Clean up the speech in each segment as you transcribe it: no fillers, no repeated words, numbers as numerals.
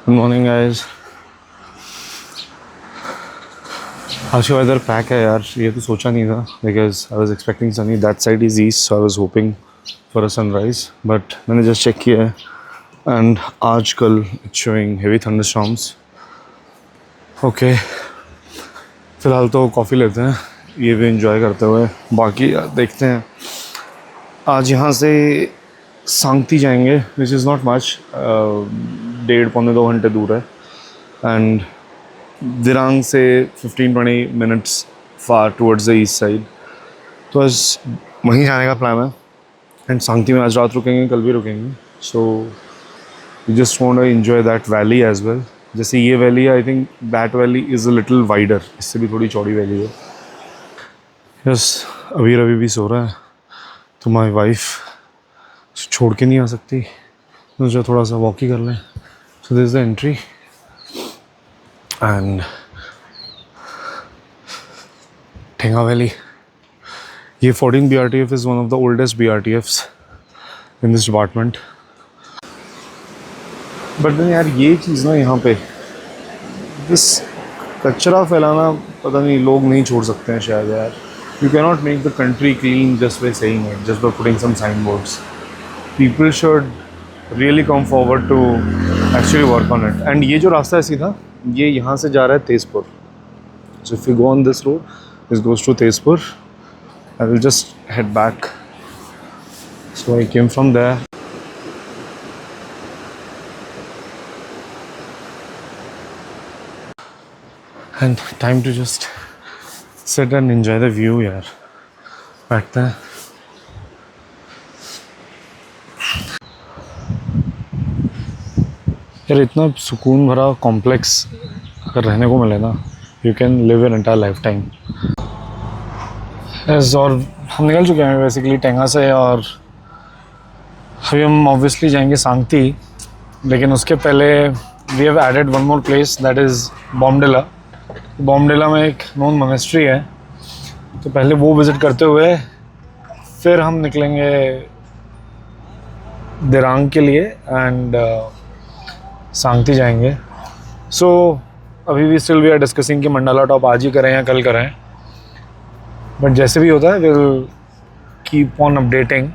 Good morning guys. आज का weather pack है यार, ये तो सोचा नहीं था because I was expecting Sunny. That side is east, so I was hoping for a sunrise, but मैंने जस्ट चेक किया है एंड आज कल it's showing heavy thunderstorms. Okay, फ़िलहाल तो कॉफ़ी लेते हैं, ये भी इंजॉय करते हुए बाकी देखते हैं। आज यहाँ से सांगती जाएंगे, विच इज़ नॉट मच, 1.5-2 घंटे दूर है, एंड दिरांग से 15-20 minutes far towards the east side. तो आज वहीं जाने का प्लान है एंड सांगती में आज रात रुकेंगे, कल भी रुकेंगे। So we just want to enjoy that valley as well. जैसे ये वैली है, I think that valley is a little wider, इससे भी थोड़ी चौड़ी वैली है। यस, अभी रवि भी सो रहा है तो माई वाइफ छोड़ के नहीं आ सकती, मुझे थोड़ा सा वॉक ही कर लें। सो this is the entry and Thenga valley. ये 14 BRTF is one of the oldest BRTFs in this department. But then यार ये चीज़ ना यहाँ पे this कचरा फैलाना, पता नहीं लोग नहीं छोड़ सकते हैं शायद यार। You cannot make the country clean just by saying it, just by putting some signboards. People should really come forward to actually work on it. And ये जो रास्ता है सीधा, ये यहाँ से जा रहा है Tezpur. So if you go on this road, this goes to Tezpur. I will just head back. So I came from there. And time to just sit and enjoy the view यार। बैठते हैं। यार इतना सुकून भरा कॉम्प्लेक्स अगर रहने को मिले ना, you can live your entire life time. और हम निकल चुके हैं बेसिकली टेंगा से, और अभी हम ऑब्वियसली जाएंगे सांगती, लेकिन उसके पहले we have added one more place, that is Bomdila. Bomdila में एक नॉन मोनेस्ट्री है, तो पहले वो विज़िट करते हुए फिर हम निकलेंगे दिरांग के लिए एंड सांगती जाएंगे। सो अभी भी स्टिल वी आर डिस्कसिंग कि मंडाला टॉप आज ही करें या कल करें, बट जैसे भी होता है will keep on updating.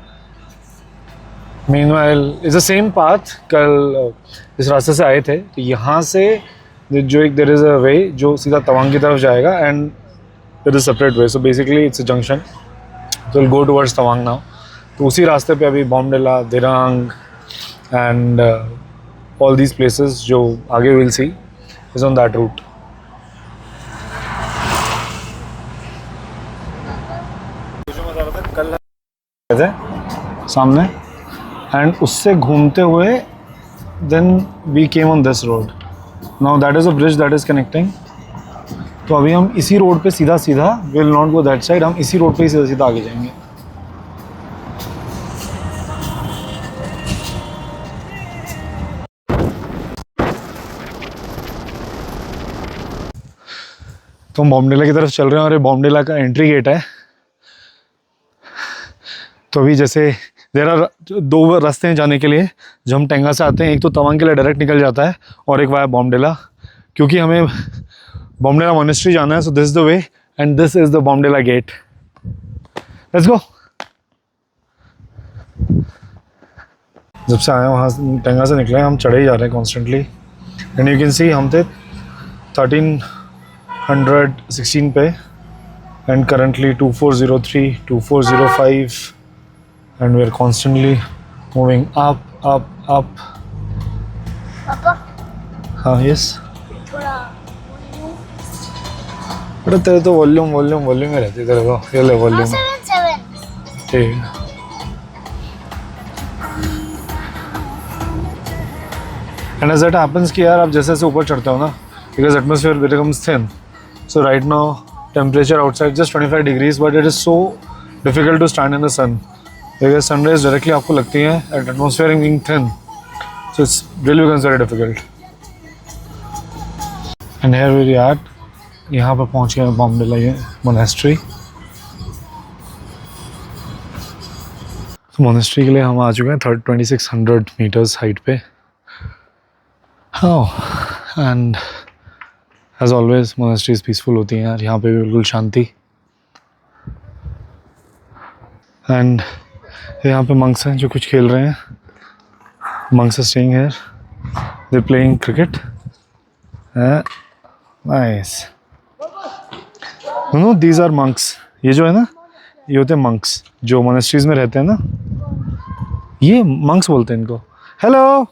Meanwhile is the same path, कल इस रास्ते से आए थे, तो यहाँ से जो एक देयर इज़ अ वे जो सीधा तवांग की तरफ जाएगा and there is separate way. So basically it's a junction, तो will go towards Tawang now. तो उसी रास्ते पे अभी Bomdila, Dirang and all these places जो आगे will see is on that route. जो मैं बता रहा था कल थे सामने, एंड उससे घूमते हुए then we came on this road. Now that is a bridge that is connecting. तो अभी हम इसी रोड पे सीधा सीधा, will not go that side, हम इसी रोड पे ही सीधा सीधा आगे जाएंगे। तो हम बॉम्डिला की तरफ चल रहे हैं और ये बॉम्डिला का एंट्री गेट है। तो अभी जैसे देर आर 2 रास्ते हैं जाने के लिए। जब हम टेंगा से आते हैं, एक तो तवांग के लिए डायरेक्ट निकल जाता है और एक वाया बॉम्डिला, क्योंकि हमें बॉम्डिला मोनेस्ट्री जाना है। So this is the way and this is the Bomdila gate. Let's go. जब से आए वहाँ टेंगा से निकले, हम चढ़े ही जा रहे हैं कॉन्स्टेंटली, एंड यू कैन सी हम थे 1316 पे and currently 2403, 2405 and we are constantly moving up. पापा हाँ, yes थोड़ा बेटा, तेरे तो वॉल्यूम ही रहती है तेरे को। ये ले वॉल्यूम। 7 ठीक। एंड एज दैट हैपेंस कि यार आप जैसे जैसे ऊपर चढ़ते हो ना, because atmosphere becomes thin. So right now temperature outside just 25 degrees, but it is so difficult to stand in the sun because sunrise directly आपको लगती है and atmosphere being thin, so it's really becomes very difficult. And here we are, यहाँ पर पहुँच गए बॉम्डिला ये monastery. तो monastery के लिए हम आ चुके हैं 2600 मीटर्स हाइट पे। Oh, and as always monasteries peaceful होती हैं यार, यहाँ पे भी बिल्कुल शांति. And यहाँ पे monks हैं जो कुछ खेल रहे हैं. Monks are staying here. They're playing cricket. Nice. No, these are monks. ये जो है ना, ये होते हैं monks जो monasteries में रहते हैं ना. ये monks बोलते हैं इनको. Hello.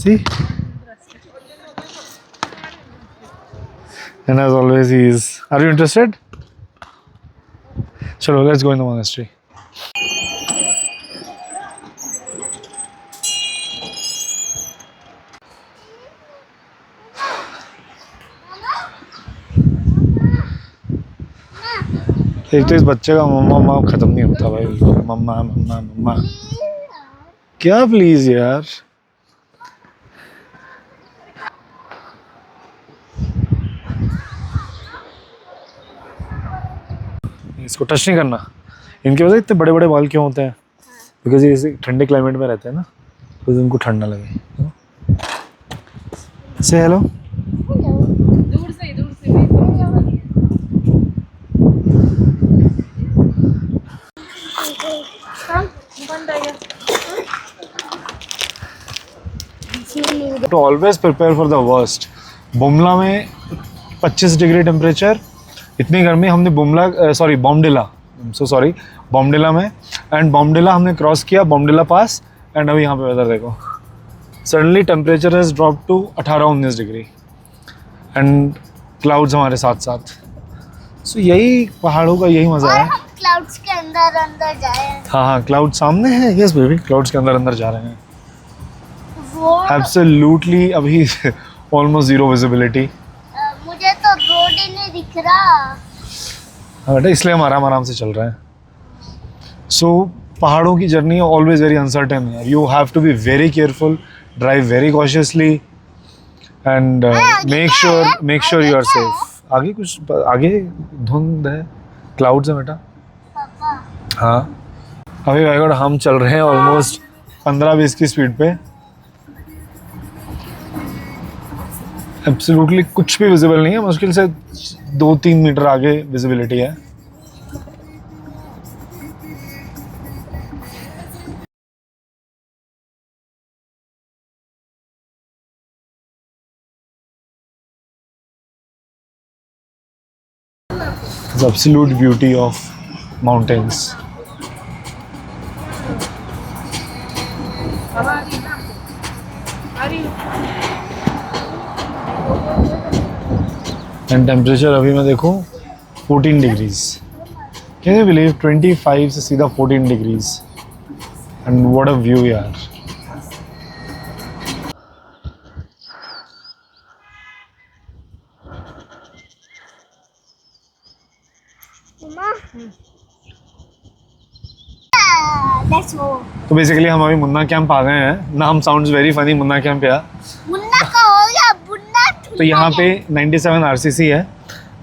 See? And as always, he is. Are you interested? Chalo, let's go in the monastery. एक तो इस बच्चे का मम्मा मम्मा खत्म नहीं होता भाई. मम्मा मम्मा मम्मा क्या प्लीज यार. इसको टच नहीं करना. इनके वजह इतने बड़े बड़े बाल क्यों होते हैं? बिकॉज ये इसी ठंडे क्लाइमेट में रहते हैं ना, तो इनको ठंड ना लगे. से हेलो. दूर से To always prepare for the worst. Bumla में 25 डिग्री टेम्परेचर, इतनी गर्मी. हमने बॉम्डिला में, एंड बॉम्डिला हमने क्रॉस किया, बॉम्डिला पास, एंड अभी यहाँ पे वेदर देखो. Suddenly temperature has drop to 18-19 degree and clouds हमारे साथ साथ. सो यही पहाड़ों का यही मज़ा है. क्लाउड्स के अंदर जाए. हाँ, क्लाउड सामने है. यस बेबी, क्लाउड्स के अंदर जा रहे हैं. एब्सोल्युटली. अभी ऑलमोस्ट जीरो विजिबिलिटी. मुझे तो रोड ही नहीं दिख रहा. बेटा इसलिए हम आराम से चल रहे हैं. सो पहाड़ों की जर्नी ऑलवेज वेरी अनसर्टेन है. You have to be very careful, drive very cautiously, and make sure you are safe. आगे कुछ आगे धुंध है, क्लाउड्स है बेटा. हाँ, अभी भाई हम चल रहे हैं ऑलमोस्ट 15-20 की स्पीड पे. एब्सोल्युटली कुछ भी विजिबल नहीं है. मुश्किल से 2-3 मीटर आगे विजिबिलिटी है. The absolute beauty of mountains. And temperature अभी मैं देखूँ 14 डिग्रीज. कैन यू बिलीव 25 से सीधा 14 degrees. And what a view यार. तो बेसिकली हम अभी मुन्ना कैंप आ गए हैं. नाम sounds very funny, Munna camp यार. मुन्ना का हो गया मुन्ना. तो यहाँ पे 97 RCC है.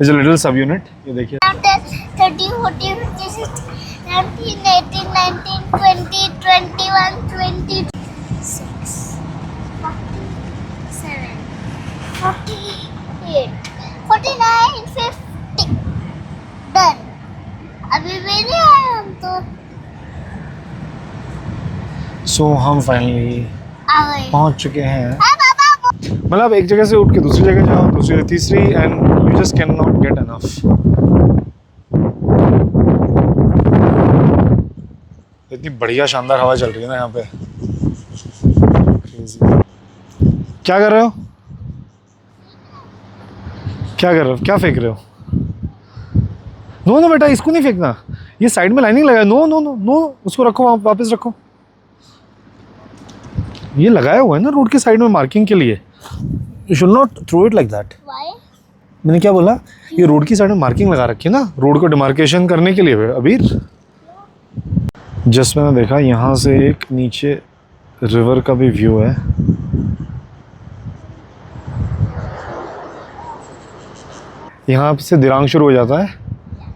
इज अ लिटिल सब यूनिट. ये देखिए 30, 40, 50, 60, 17, 18, 19, 20, 21, 26, 47, 48, 49, 50. डन. अभी भी नहीं आए हम तो. सो हम फाइनली आ गए. पहुँच चुके हैं. मतलब एक जगह से उठ के दूसरी जगह जाओ, दूसरी से तीसरी, and you just can not get enough. इतनी बढ़िया शानदार हवा चल रही है ना यहाँ पे. क्या कर रहे हो? क्या फेंक रहे हो? नो बेटा, इसको नहीं फेंकना. ये साइड में लाइनिंग लगा है. नो, उसको रखो, वापस रखो. ये लगाया हुआ है ना रोड के साइड में मार्किंग के लिए. You should not throw it like that. मैंने क्या बोला? ये रोड की साइड में मार्किंग लगा रखी है ना, रोड को डिमार्केशन करने के लिए. अबीर जस्ट मैंने देखा यहाँ से एक नीचे रिवर का भी व्यू है. यहाँ से दिरांग शुरू हो जाता है.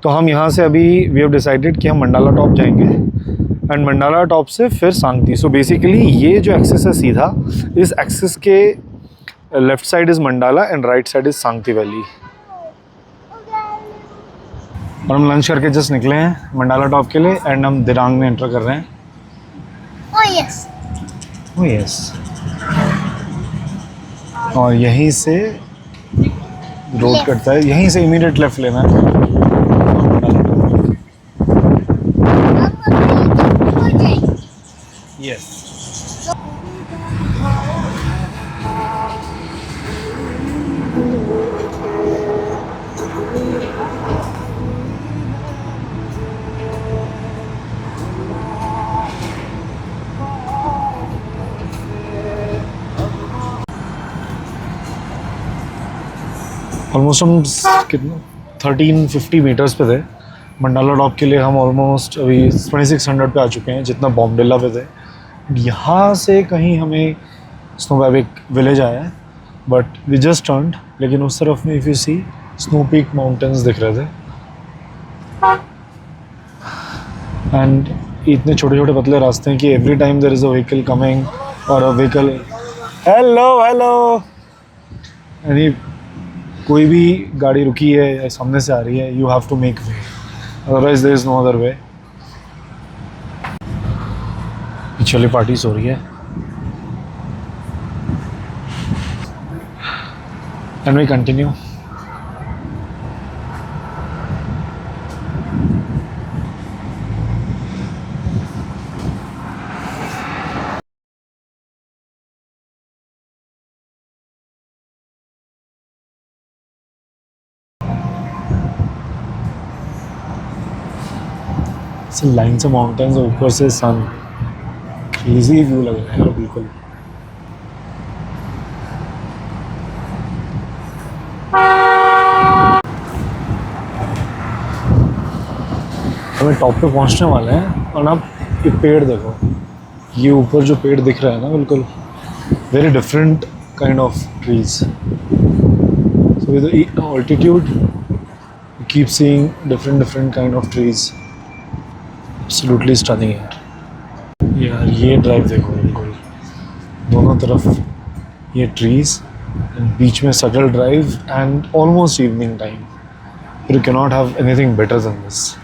तो हम यहाँ से अभी वी हैव डिसाइडेड कि हम मंडाला टॉप जाएंगे एंड मंडाला टॉप से फिर सांगती। सो बेसिकली ये जो एक्सिस है सीधा, इस एक्सिस के left side is Mandala and right side is Sangti valley. और हम लंच करके जस्ट निकले हैं मंडाला टॉप के लिए एंड हम दिरांग में एंटर कर रहे हैं। Oh yes. Oh yes. और यहीं से रोड Left. कटता है, यहीं से इमीडिएट लेफ्ट लेना है। हो जाएगी। यस। ऑलमोस्ट हम कितना 1350 मीटर्स पे थे मंडाला टॉप के लिए। हम ऑलमोस्ट अभी 2600 पे आ चुके हैं, जितना बॉम्बडिला पे थे। यहाँ से कहीं हमें स्नो बैबिक विलेज आया है, बट वी जस्ट टर्न्ड। लेकिन उस तरफ में if you see snow peak mountains दिख रहे थे एंड इतने छोटे छोटे पतले रास्ते हैं कि every time there is a vehicle coming और अ व्हीकल हेलो यानी कोई भी गाड़ी रुकी है या सामने से आ रही है, you have to make way, otherwise there is no other way. पिछली पार्टीज हो रही है एंड वी कंटिन्यू। लाइन से माउंटेन्स और ऊपर से सन, क्रेजी व्यू लग रहा है यार बिल्कुल। हमें टॉप पे पहुंचने वाले हैं और अब ये पेड़ देखो, ये ऊपर जो पेड़ दिख रहा है ना, बिल्कुल very different kind of trees. So with the altitude you keep seeing different kind of trees. Absolutely stunning है यार। ये ड्राइव देखो, बिल्कुल दोनों तरफ ये ट्रीज, बीच में subtle drive and almost evening time. You can not have anything better than this.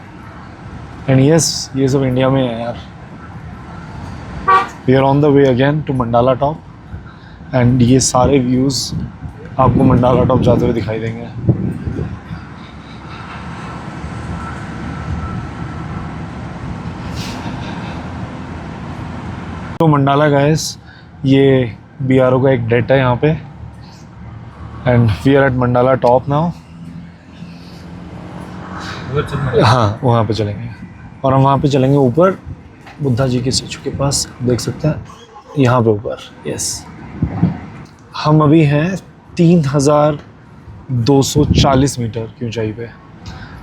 And yes, ये सब इंडिया में है यार। We are on the way again to Mandala top and ये सारे व्यूज़ आपको मंडाला टॉप जाते हुए दिखाई देंगे। तो मंडाला गाइस, ये BRO का एक डेट है यहाँ पे and we are at Mandala top now. हाँ, वहाँ पे चलेंगे और हम वहाँ पे चलेंगे ऊपर बुद्धा जी के स्टैचू के पास, देख सकते हैं यहाँ पे ऊपर। यस, हम अभी हैं 3240 मीटर की ऊंचाई पे।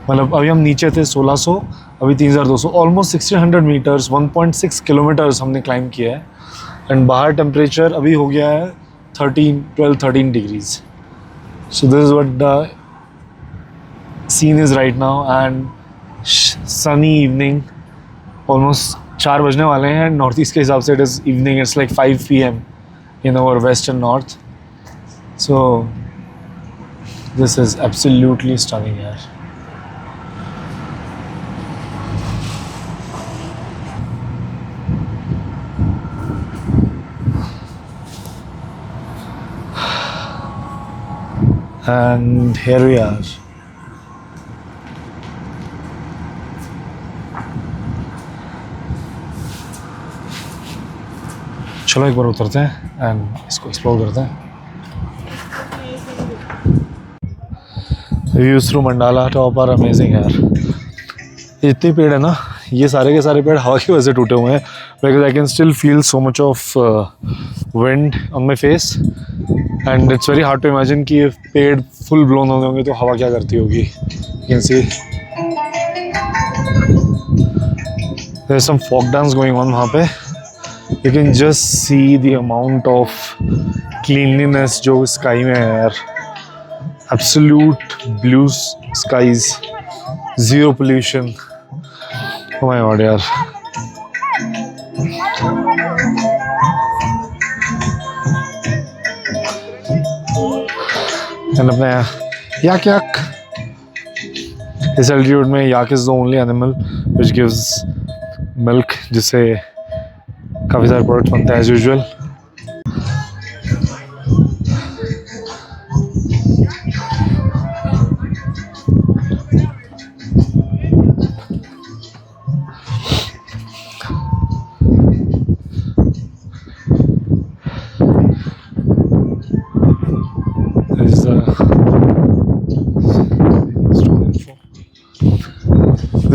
मतलब अभी हम नीचे थे 1600, अभी 3200, ऑलमोस्ट 1600 मीटर्स, 1.6 किलोमीटर्स हमने क्लाइंब किया है। एंड बाहर टेम्परेचर अभी हो गया है 13 degrees. So this is what the scene is right now and sunny evening. Almost 4 बजने वाले हैं। नॉर्थ ईस्ट के हिसाब से it is evening, it's like 5 PM in our west and north. So this is absolutely stunning यार। And here we are. चलो एक बार उतरते हैं एंड इसको एक्सप्लोर करते हैं। Views through Mandala top are amazing यार। इतने पेड़ है ना, ये सारे के सारे पेड़ हवा की वजह से टूटे हुए हैं, because I can still feel so much of wind on my face and it's very hard to imagine कि ये पेड़ फुल ब्लोन होने होंगे तो हवा क्या करती होगी। You can see there is some folk dance going on वहाँ पे। You can just see the amount of cleanliness जो स्काई में है यार। Absolute blue skies, zero pollution. Oh my god यार, एंड अपना याक याक, इस एल्टीट्यूड में yak is the only animal which gives milk, जिससे काफ़ी सारे प्रोडक्ट्स बनते हैं as usual.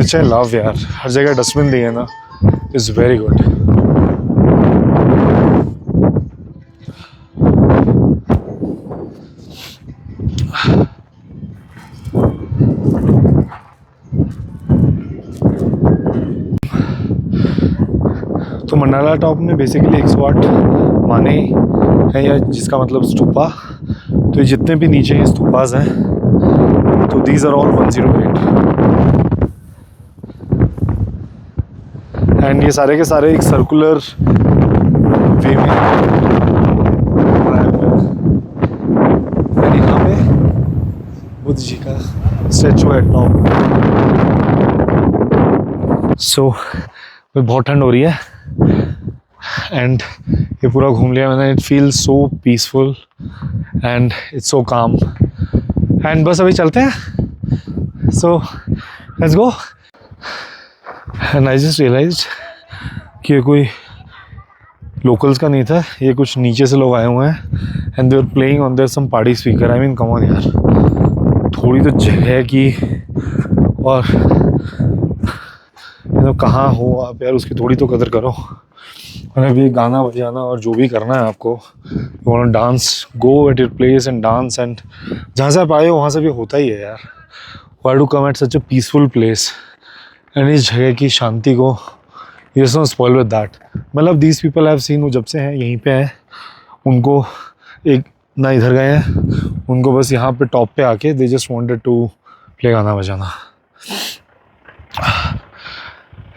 Which I love यार, हर जगह डस्टबिन दिए ना, इज़ वेरी गुड। तो मंडाला टॉप में बेसिकली 108 माने हैं, या जिसका मतलब स्तूपा। तो ये जितने भी नीचे ये स्तूपास हैं, तो दीज आर ऑल 108, एंड ये सारे के सारे एक सर्कुलर वे में। एंड यहाँ पे बुद्ध जी का स्टैचू है टॉप। सो बहुत ठंड हो रही है एंड ये पूरा घूम लिया मैंने। It feels so peaceful and it's so calm, and बस अभी चलते हैं। So let's go. And I just realized कि ये कोई लोकल्स का नहीं था, ये कुछ नीचे से लोग आए हुए हैं and they are playing on their some party speaker. I mean come on यार, थोड़ी तो जगह की और कहाँ हो आप यार, उसकी थोड़ी तो कदर करो। और अभी गाना बजाना और जो भी करना है आपको, you want to dance, go at your place and dance, and जहाँ से आप आए हो वहाँ से भी होता ही है यार। Why to come at such a peaceful place, and इस जगह की शांति को you just don't spoil with that. मतलब these people I have seen, वो जब से हैं यहीं पे हैं, उनको एक ना इधर गए हैं, उनको बस यहाँ पे टॉप पे आके they just wanted to play गाना बजाना।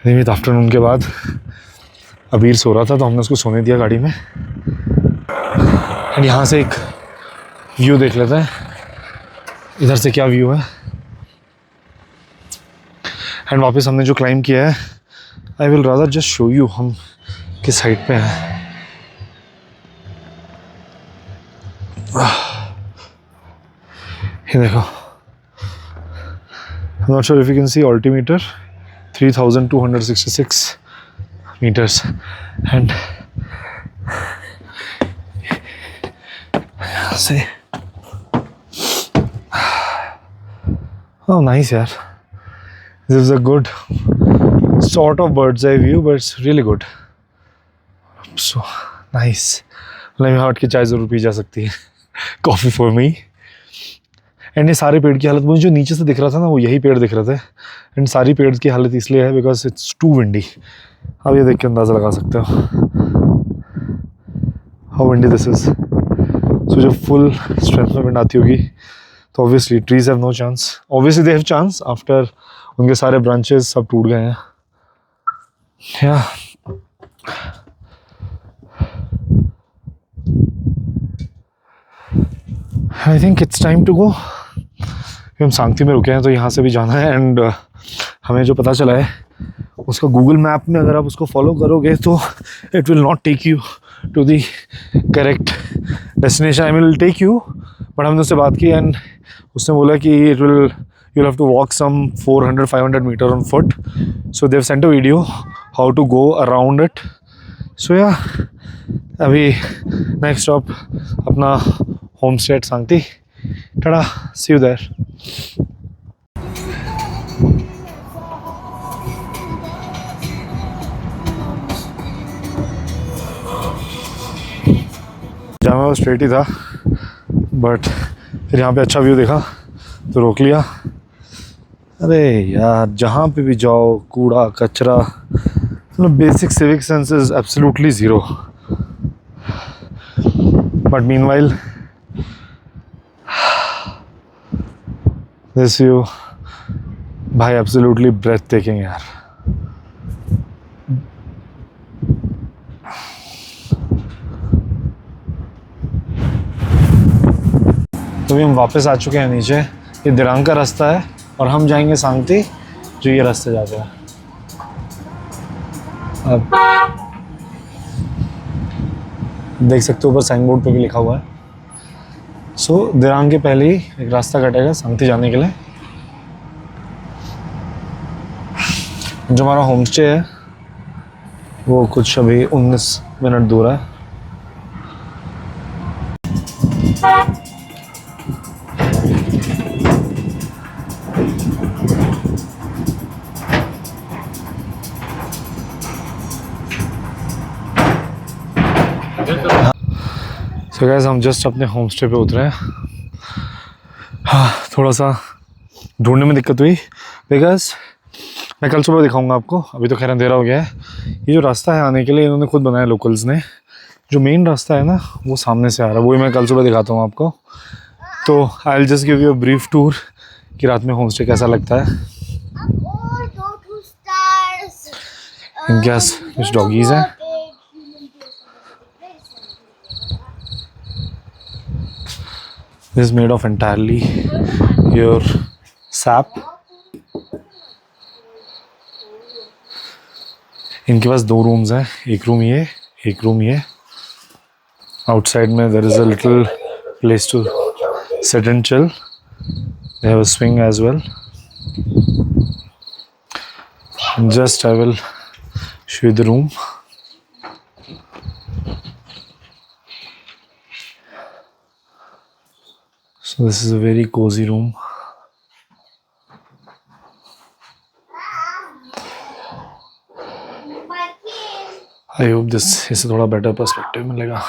नियमित आफ्टरनून के बाद अबीर सो रहा था तो हमने उसको सोने दिया गाड़ी में। एंड यहाँ से एक व्यू देख लेते हैं, इधर से क्या व्यू है। एंड वापस हमने जो क्लाइंब किया है, I will rather just show you हम किस साइड पे हैं। ये देखो, I'm not sure if you can see altimeter, 3,266 meters, and see, oh nice यार, this is a good sort of bird's eye view, but it's really good, so nice। मतलब यहाँ हट के चाय ज़रूर पी जा सकती है, कॉफ़ी फॉर मी। एंड ये सारे पेड़ की हालत, मुझे जो नीचे से दिख रहा था ना, वो यही पेड़ दिख रहे थे। एंड सारी पेड़ की हालत इसलिए है बिकॉज इट्स टू विंडी। आप ये देख के अंदाज़ा लगा सकते हो how windy this is. So जब फुल स्ट्रेंथ में विंड आती होगी तो obviously trees have no chance, obviously they have chance after उनके सारे ब्रांचेस सब टूट गए हैं। या I think it's time to go. हम सांगती में रुके हैं तो यहाँ से भी जाना है। एंड हमें जो पता चला है उसका गूगल मैप में अगर आप उसको फॉलो करोगे तो it will not take you to the correct destination. I will take you, but हमने उससे बात की एंड उसने बोला कि it will you'll have to walk some 400-500 meter on foot. So they've sent a video how to go around it. So yeah, अभी next stop अपना homestay at सांगती। tada, see you there. जाना वो straight ही था, but फिर यहाँ पे अच्छा view देखा तो रोक लिया। अरे यार, जहाँ पे भी जाओ कूड़ा कचरा, मतलब basic civic sense is absolutely zero. But meanwhile this view भाई एब्सोल्युटली ब्रेथ टेकिंग यार। तो अभी हम वापस आ चुके हैं नीचे। ये दिरांग का रास्ता है और हम जाएंगे सांगती, जो ये रास्ते जाते हैं। अब देख सकते हो ऊपर साइन बोर्ड पे भी लिखा हुआ है। सो दिरांग के पहले ही एक रास्ता कटेगा सांगती जाने के लिए। जो हमारा होम स्टे है वो कुछ अभी 19 मिनट दूर है। सो गाइस हम जस्ट अपने होम स्टे पे उतरे हैं। हाँ, थोड़ा सा ढूंढने में दिक्कत हुई बिकॉज मैं कल सुबह दिखाऊंगा आपको, अभी तो खैर अंधेरा हो गया है। ये जो रास्ता है आने के लिए इन्होंने खुद बनाया लोकल्स ने। जो मेन रास्ता है ना वो सामने से आ रहा है, वही मैं कल सुबह दिखाता हूँ आपको। तो I will just give you a brief tour कि रात में होम स्टे कैसा लगता है। और 2 stars. इनके पास कुछ डॉगीज हैं। This is made of entirely your sap. इनके पास 2 रूम्स हैं, एक रूम ये, एक रूम ये। आउटसाइड में there is a little place to sit and chill. They have a swing as well. Just I will show you the room. So this is a very cozy room. I hope this इससे थोड़ा better perspective मिलेगा।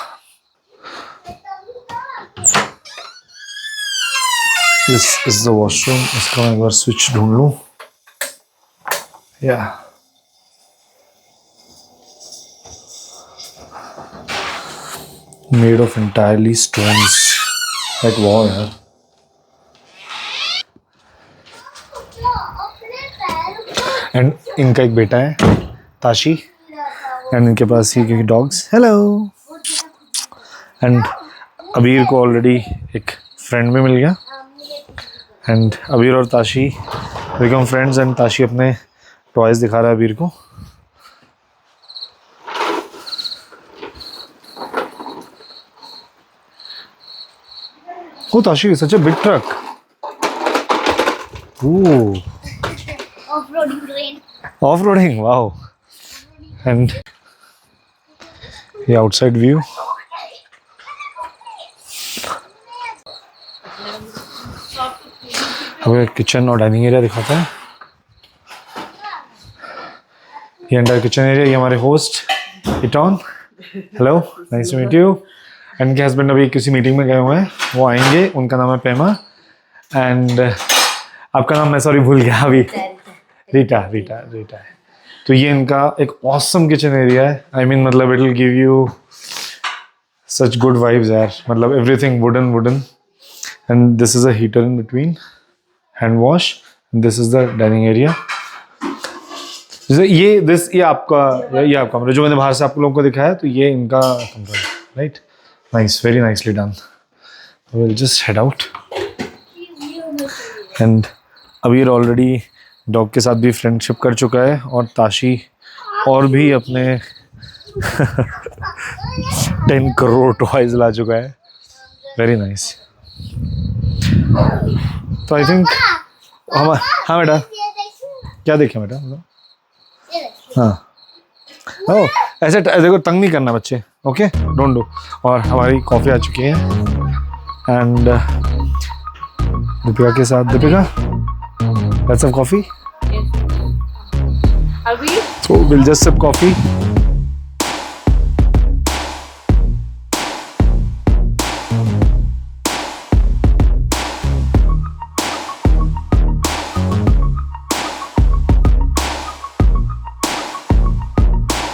This is the washroom. इसका मैं एक बार switch ढूंढ लूँ। Yeah. Made of entirely stones. Like wow यार। And इनका एक बेटा है ताशी, एंड इनके पास ही डॉग्स। हेलो। एंड अबीर को ऑलरेडी एक फ्रेंड भी मिल गया। एंड अबीर और Tashi become friends and Tashi अपने टॉयज दिखा रहा है अबीर को। Oh, Tashi, such a big truck. Ooh. Off-roading train. Off-roading, wow. And the outside view. अब किचन और डाइनिंग एरिया दिखाता है। ये अंडर किचन एरिया। ये हमारे होस्ट इटॉन। Hello, nice to meet you. And के हस्बैंड अभी किसी मीटिंग में गए हुए हैं, वो आएंगे। उनका नाम है पेमा। एंड आपका नाम मैं सॉरी भूल गया अभी। रीटा है। तो ये इनका एक ऑसम किचन एरिया है। आई मीन मतलब it will give you such good vibes यार। मतलब everything wooden. And this is a heater in between, hand wash. This is the dining area. ये आपका कमरा जो मैंने बाहर से आप लोगों को दिखाया, तो ये इनका कमरा है, right? Nice, very nicely done. We'll just head out. And अबीर ऑलरेडी डॉग के साथ भी फ्रेंडशिप कर चुका है, और ताशी और भी अपने 10 करोड़ टॉयज ला चुका है। Very nice. तो आई थिंक हाँ बेटा, क्या देखें बेटा? हाँ, ओ ऐसे देखो, तंग नहीं करना बच्चे, ओके? Don't do. और हमारी कॉफ़ी आ चुकी है। एंड दीपिका के साथ, Deepika let's have coffee. Are we? So we'll just sip coffee